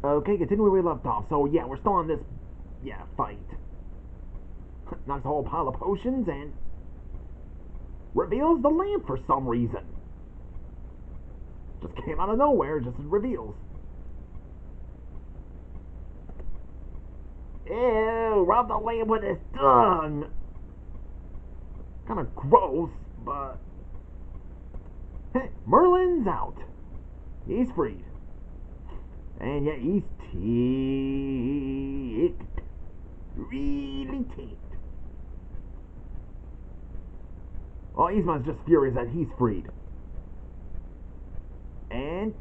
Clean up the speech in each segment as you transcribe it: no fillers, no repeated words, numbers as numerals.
Okay, continue where we left off. So yeah, we're still on this, fight. Knocks a whole pile of potions and reveals the lamp for some reason. Just came out of nowhere, just reveals. Ew, rub the lamp with his tongue. Kinda gross, but... Hey, Merlin's out. He's freed. And yet he's ticked. Really ticked. Well, Yzma's just furious that he's freed. And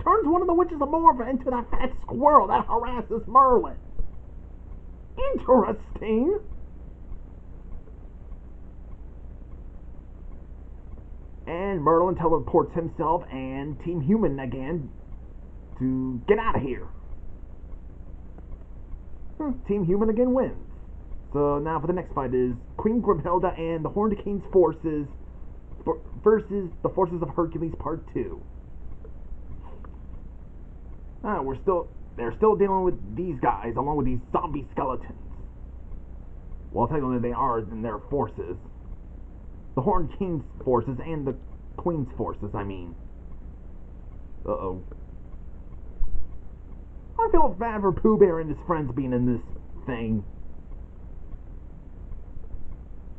turns one of the witches of Morva into that fat squirrel that harasses Merlin. Interesting. And Merlin teleports himself and Team Human again to get out of here. Team Human again wins. So now for the next fight is Queen Grabelda and the Horned King's forces versus the forces of Hercules Part 2. They're still dealing with these guys along with these zombie skeletons. Well, technically they are in their forces. The Horned King's forces and the Queen's forces, I mean. Uh-oh. I feel bad for Pooh Bear and his friends being in this thing.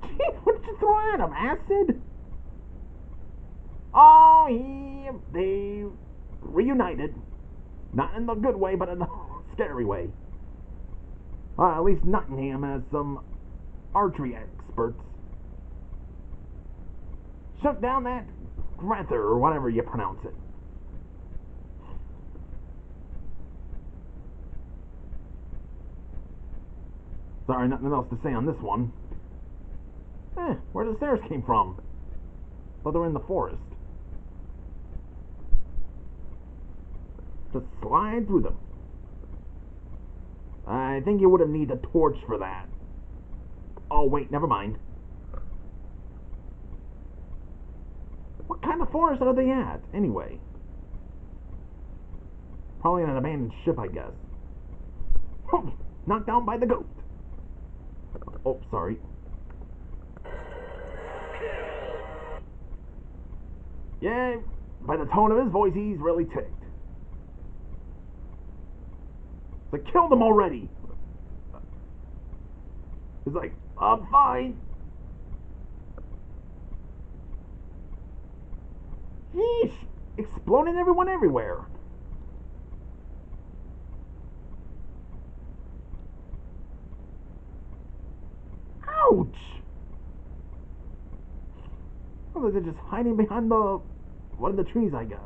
Jeez, what did you throw at him? Acid? Oh, they reunited. Not in the good way, but in the scary way. At least Nottingham has some archery experts. Shut down that Grether, or whatever you pronounce it. Sorry, nothing else to say on this one. Where the stairs came from? Thought they were in the forest. Just slide through them. I think you would have needed a torch for that. Oh, wait, never mind. What kind of forest are they at, anyway? Probably an abandoned ship, I guess. Knocked down by the goat. Oh, sorry. Yeah, by the tone of his voice, he's really ticked. It's like, kill them already. He's like, I'm fine. Yeesh! Exploding everyone everywhere. Ouch! Well, they're just hiding behind one of the trees, I guess.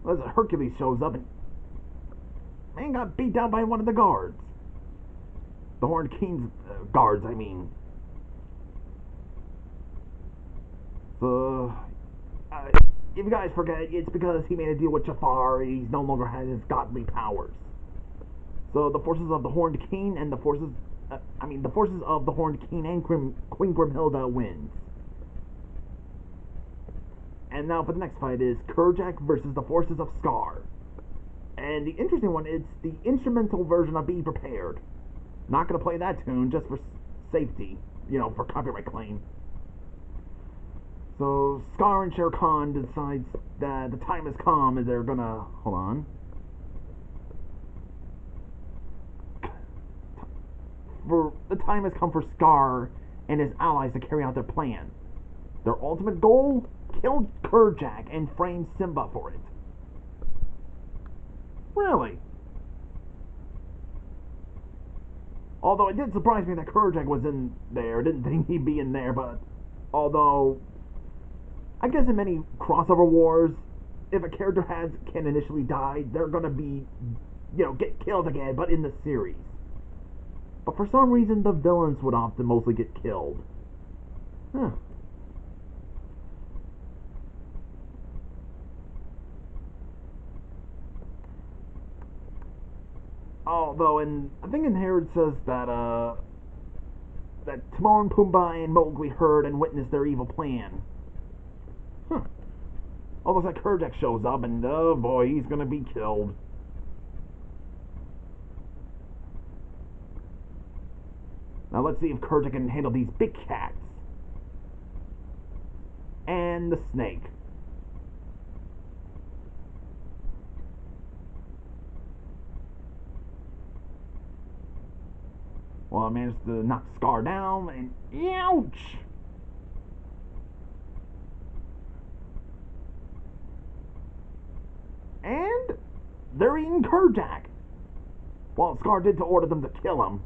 Well, as Hercules shows up and man got beat down by one of the guards. The Horned King's guards, I mean. So, if you guys forget, it's because he made a deal with Jafar. He no longer has his godly powers. So the forces of the Horned King and the forces of the Horned King and Queen Grimhilda wins. And now for the next fight is Kerjak versus the forces of Scar. And the interesting one, it's the instrumental version of Be Prepared. Not going to play that tune just for safety, for copyright claim. So Scar and Shere Khan decides that the time has come and they're gonna... Hold on. The time has come for Scar and his allies to carry out their plan. Their ultimate goal? Kill Kerjak and frame Simba for it. Really? Although it did surprise me that Kerjak was in there. Didn't think he'd be in there, but... Although... I guess in many crossover wars, if a character can initially die, they're gonna be, get killed again, but in the series. But for some reason, the villains would often mostly get killed. Huh. Although, I think in here it says that Timon, Pumbaa, and Mowgli heard and witnessed their evil plan. Huh. Almost like Kerjack shows up, and oh boy, he's gonna be killed. Now let's see if Kerjack can handle these big cats. And the snake. Well, I managed to knock Scar down, and ouch! And they're eating Kerjack. Well, Scar did to order them to kill him.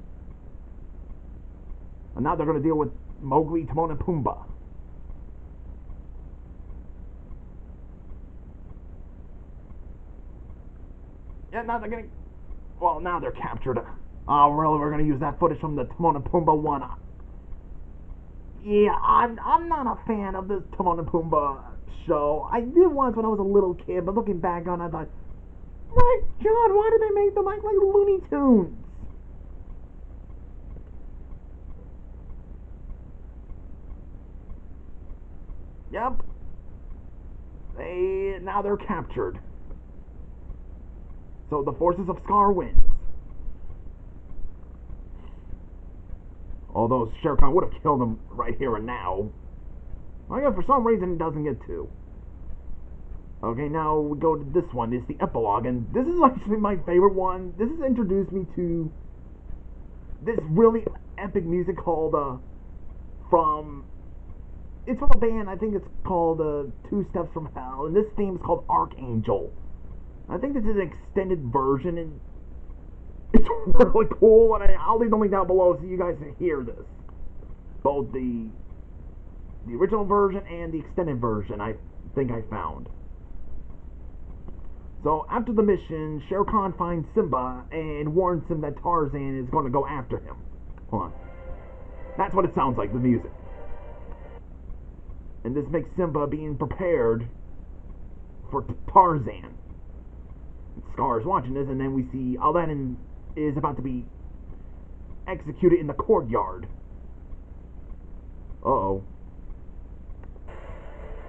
And now they're going to deal with Mowgli, Timon, and Pumbaa. Yeah, now they're getting... Well, now they're captured. Oh, really? We're going to use that footage from the Timon and Pumbaa one. Yeah, I'm not a fan of this Timon and Pumbaa show. I did once when I was a little kid, but looking back on it, I thought, my God, why did they make them like Looney Tunes? Yep. Now they're captured. So the forces of Scar wins. Although Shere Khan would have killed him right here and now. I guess for some reason it doesn't get to. Okay, now we go to this one. It's the epilogue, and this is actually my favorite one. This has introduced me to this really epic music called it's from a band. I think it's called Two Steps from Hell, and this theme is called Archangel. I think this is an extended version, and it's really cool, and I'll leave the link down below so you guys can hear this. Both the original version and the extended version, I think I found. So, after the mission, Shere Khan finds Simba and warns him that Tarzan is going to go after him. Hold on. That's what it sounds like, the music. And this makes Simba being prepared for Tarzan. Scar is watching this, and then we see Aladdin is about to be executed in the courtyard. Uh-oh.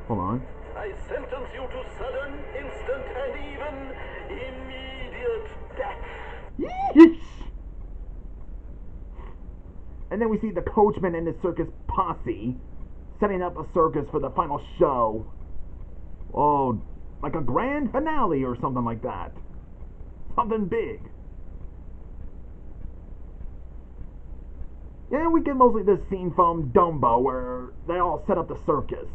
Hold on. I sentence you to sudden, instant, and even immediate death. Yeesh! And then we see the coachman and his circus posse setting up a circus for the final show. Oh, like a grand finale or something like that. Something big. Yeah, we get mostly this scene from Dumbo where they all set up the circus.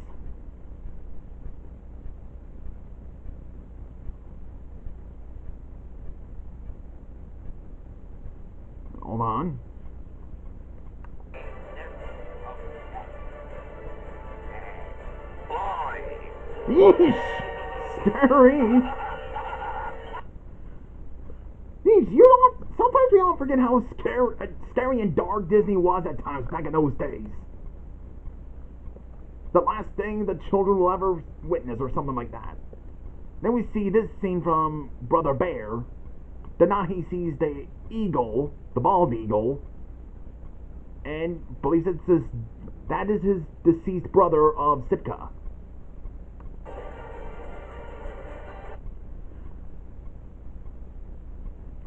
Hold on. Yeesh! Scary! Sometimes we all forget how scary and dark Disney was at times back in those days. The last thing the children will ever witness or something like that. Then we see this scene from Brother Bear. Then now he sees the eagle, the bald eagle, and believes that is his deceased brother of Sitka.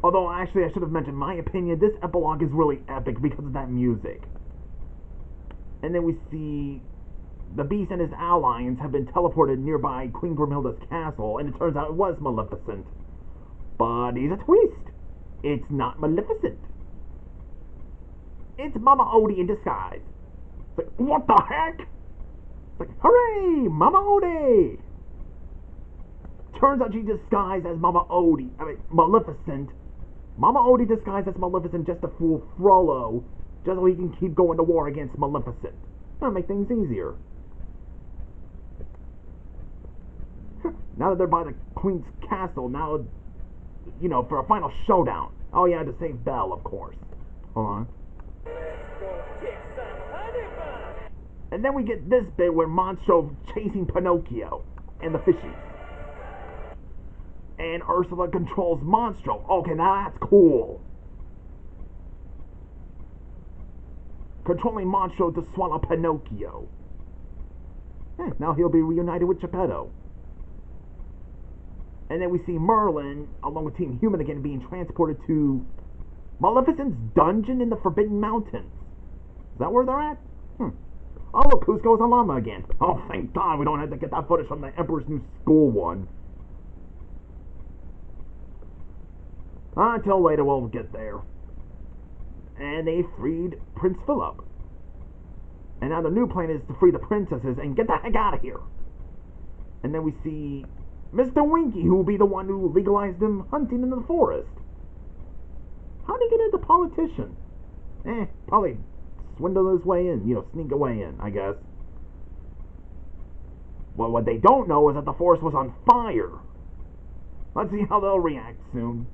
Although, actually, I should have mentioned my opinion. This epilogue is really epic because of that music. And then we see the Beast and his allies have been teleported nearby Queen Grimhilda's castle, and it turns out it was Maleficent. But here's a twist. It's not Maleficent. It's Mama Odie in disguise. It's like, what the heck? It's like, hooray! Mama Odie! Turns out she's disguised as Maleficent. Mama Odie disguised as Maleficent just to fool Frollo, just so he can keep going to war against Maleficent. That'll make things easier. Now that they're by the Queen's castle, now, for a final showdown. Oh yeah, to save Belle, of course. Hold on. And then we get this bit where Monstro chasing Pinocchio and the fishies. And Ursula controls Monstro. Okay, now that's cool. Controlling Monstro to swallow Pinocchio. Now he'll be reunited with Geppetto. And then we see Merlin, along with Team Human again, being transported to Maleficent's dungeon in the Forbidden Mountains. Is that where they're at? Oh, look, Cusco's a llama again. Oh, thank God we don't have to get that footage from the Emperor's New School one. Until later we'll get there. And they freed Prince Philip. And now the new plan is to free the princesses and get the heck out of here. And then we see Mr. Winky, who will be the one who legalized them hunting in the forest. How did he get into politician? Probably swindle his way in, sneak a way in, I guess. Well, what they don't know is that the forest was on fire. Let's see how they'll react soon.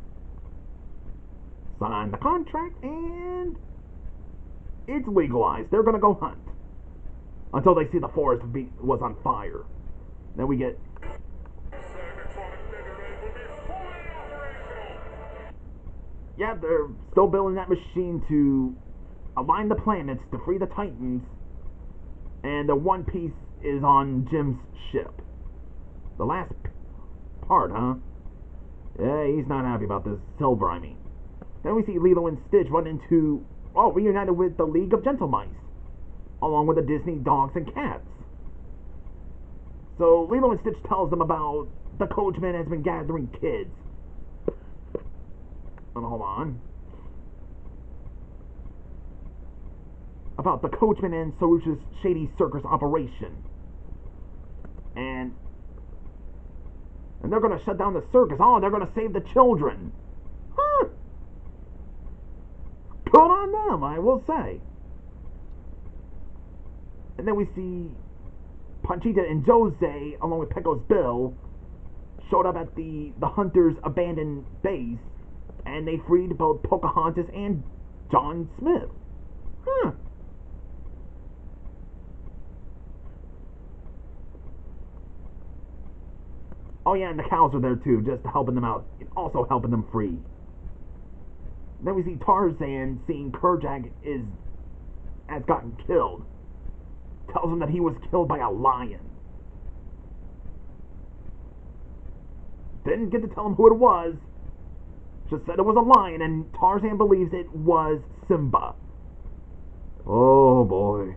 Sign the contract, and it's legalized. They're gonna go hunt until they see the forest was on fire. Then we get they're still building that machine to align the planets to free the Titans, and the One Piece is on Jim's ship. The last part, huh? Yeah, he's not happy about this. Silver, I mean. Then we see Lilo and Stitch run into, reunited with the League of Gentle Mice, along with the Disney dogs and cats. So Lilo and Stitch tells them about the coachman has been gathering kids. Hold on. About the coachman and Sarush's shady circus operation. And they're going to shut down the circus. Oh, they're going to save the children. Huh. Good on them, I will say. And then we see Panchita and Jose, along with Pecco's Bill, showed up at the Hunters' abandoned base, and they freed both Pocahontas and John Smith. Huh. Oh yeah, and the cows are there too, just helping them out, also helping them free. Then we see Tarzan seeing Kerjag has gotten killed. Tells him that he was killed by a lion. Didn't get to tell him who it was. Just said it was a lion, and Tarzan believes it was Simba. Oh boy.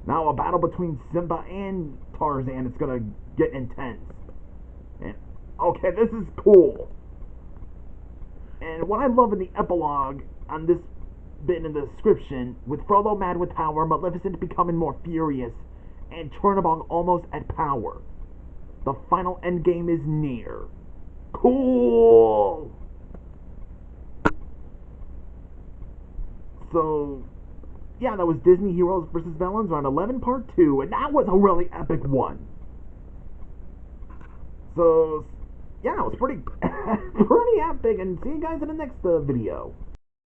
Now a battle between Simba and Tarzan is gonna get intense. And okay, this is cool. And what I love in the epilogue on this bit in the description, with Frollo mad with power, Maleficent becoming more furious, and Chernabog almost at power. The final endgame is near. Cool! So, yeah, that was Disney Heroes vs. Villains Round 11 Part 2, and that was a really epic one. So, yeah, it was pretty, pretty epic, and see you guys in the next video.